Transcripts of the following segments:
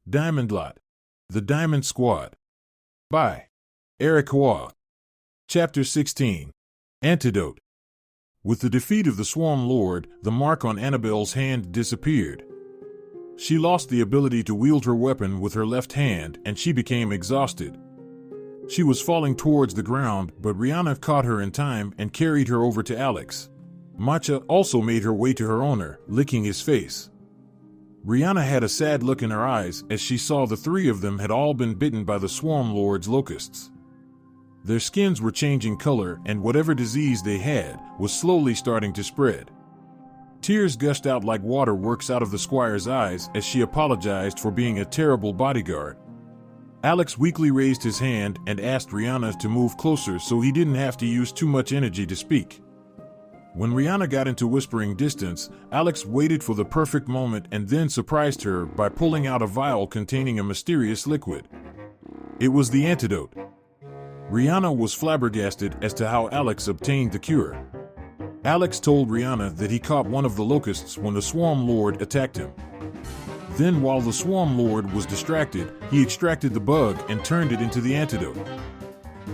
Diamondlot, The Diamond Squad. By Eric Roie. Chapter 16. Antidote. With the defeat of the Swarm Lord, the mark on Annabelle's hand disappeared. She lost the ability to wield her weapon with her left hand, and she became exhausted. She was falling towards the ground, but Rihanna caught her in time and carried her over to Alex. Matcha also made her way to her owner, licking his face. Rihanna had a sad look in her eyes as she saw the three of them had all been bitten by the Swarm Lord's locusts. Their skins were changing color, and whatever disease they had was slowly starting to spread. Tears gushed out like water works out of the squire's eyes as she apologized for being a terrible bodyguard. Alex weakly raised his hand and asked Rihanna to move closer so he didn't have to use too much energy to speak. When Rihanna got into whispering distance, Alex waited for the perfect moment and then surprised her by pulling out a vial containing a mysterious liquid. It was the antidote. Rihanna was flabbergasted as to how Alex obtained the cure. Alex told Rihanna that he caught one of the locusts when the Swarm Lord attacked him. Then, while the Swarm Lord was distracted, he extracted the bug and turned it into the antidote.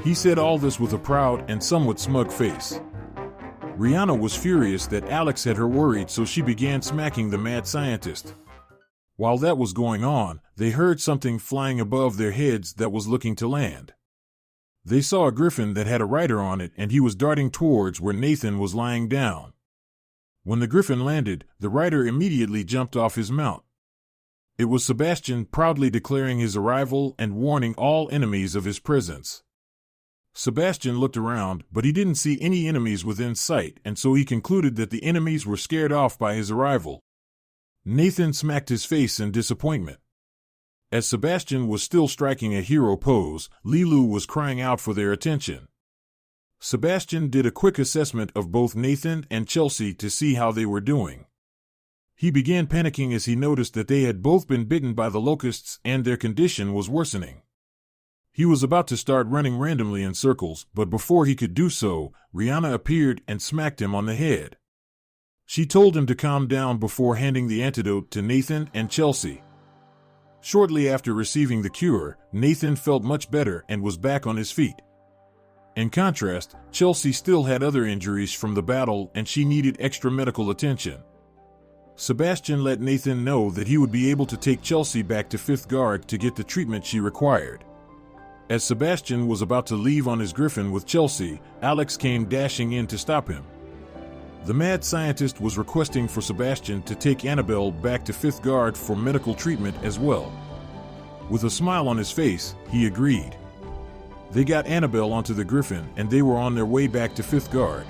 He said all this with a proud and somewhat smug face. Rihanna was furious that Alex had her worried, so she began smacking the mad scientist. While that was going on, they heard something flying above their heads that was looking to land. They saw a griffin that had a rider on it, and he was darting towards where Nathan was lying down. When the griffin landed, the rider immediately jumped off his mount. It was Sebastian, proudly declaring his arrival and warning all enemies of his presence. Sebastian looked around, but he didn't see any enemies within sight, and so he concluded that the enemies were scared off by his arrival. Nathan smacked his face in disappointment. As Sebastian was still striking a hero pose, Leeloo was crying out for their attention. Sebastian did a quick assessment of both Nathan and Chelsea to see how they were doing. He began panicking as he noticed that they had both been bitten by the locusts and their condition was worsening. He was about to start running randomly in circles, but before he could do so, Rihanna appeared and smacked him on the head. She told him to calm down before handing the antidote to Nathan and Chelsea. Shortly after receiving the cure, Nathan felt much better and was back on his feet. In contrast, Chelsea still had other injuries from the battle and she needed extra medical attention. Sebastian let Nathan know that he would be able to take Chelsea back to 5th Guard to get the treatment she required. As Sebastian was about to leave on his griffin with Chelsea, Alex came dashing in to stop him. The mad scientist was requesting for Sebastian to take Annabelle back to 5th Guard for medical treatment as well. With a smile on his face, he agreed. They got Annabelle onto the griffin and they were on their way back to 5th Guard.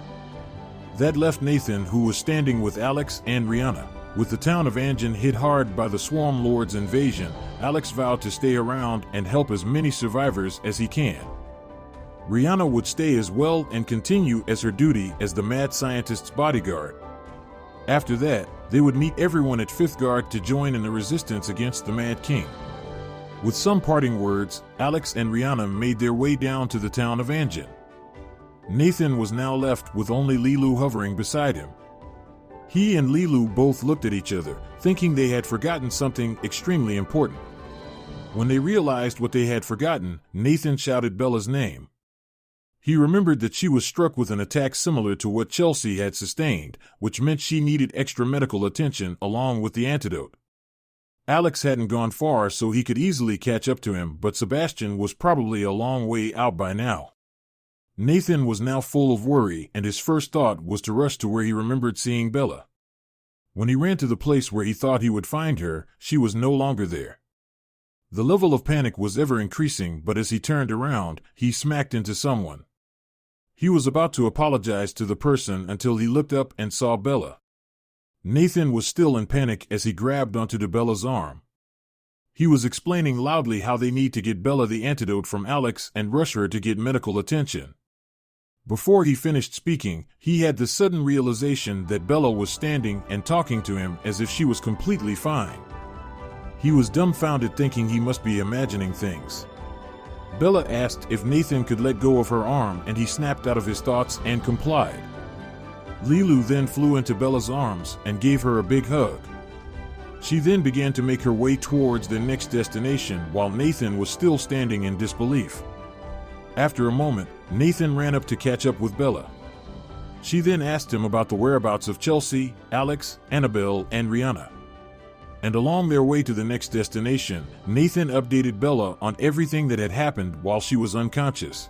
That left Nathan, who was standing with Alex and Rihanna. With the town of Anjin hit hard by the Swarm Lord's invasion, Alex vowed to stay around and help as many survivors as he can. Rihanna would stay as well and continue as her duty as the mad scientist's bodyguard. After that, they would meet everyone at 5th Guard to join in the resistance against the Mad King. With some parting words, Alex and Rihanna made their way down to the town of Anjin. Nathan was now left with only Leeloo hovering beside him. He and Leeloo both looked at each other, thinking they had forgotten something extremely important. When they realized what they had forgotten, Nathan shouted Bella's name. He remembered that she was struck with an attack similar to what Chelsea had sustained, which meant she needed extra medical attention along with the antidote. Alex hadn't gone far, so he could easily catch up to him, but Sebastian was probably a long way out by now. Nathan was now full of worry, and his first thought was to rush to where he remembered seeing Bella. When he ran to the place where he thought he would find her, she was no longer there. The level of panic was ever increasing, but as he turned around, he smacked into someone. He was about to apologize to the person until he looked up and saw Bella. Nathan was still in panic as he grabbed onto Bella's arm. He was explaining loudly how they need to get Bella the antidote from Alex and rush her to get medical attention. Before he finished speaking, he had the sudden realization that Bella was standing and talking to him as if she was completely fine. He was dumbfounded, thinking he must be imagining things. Bella asked if Nathan could let go of her arm, and he snapped out of his thoughts and complied. Leeloo then flew into Bella's arms and gave her a big hug. She then began to make her way towards their next destination while Nathan was still standing in disbelief. After a moment, Nathan ran up to catch up with Bella. She then asked him about the whereabouts of Chelsea, Alex, Annabelle, and Rihanna. And along their way to the next destination, Nathan updated Bella on everything that had happened while she was unconscious.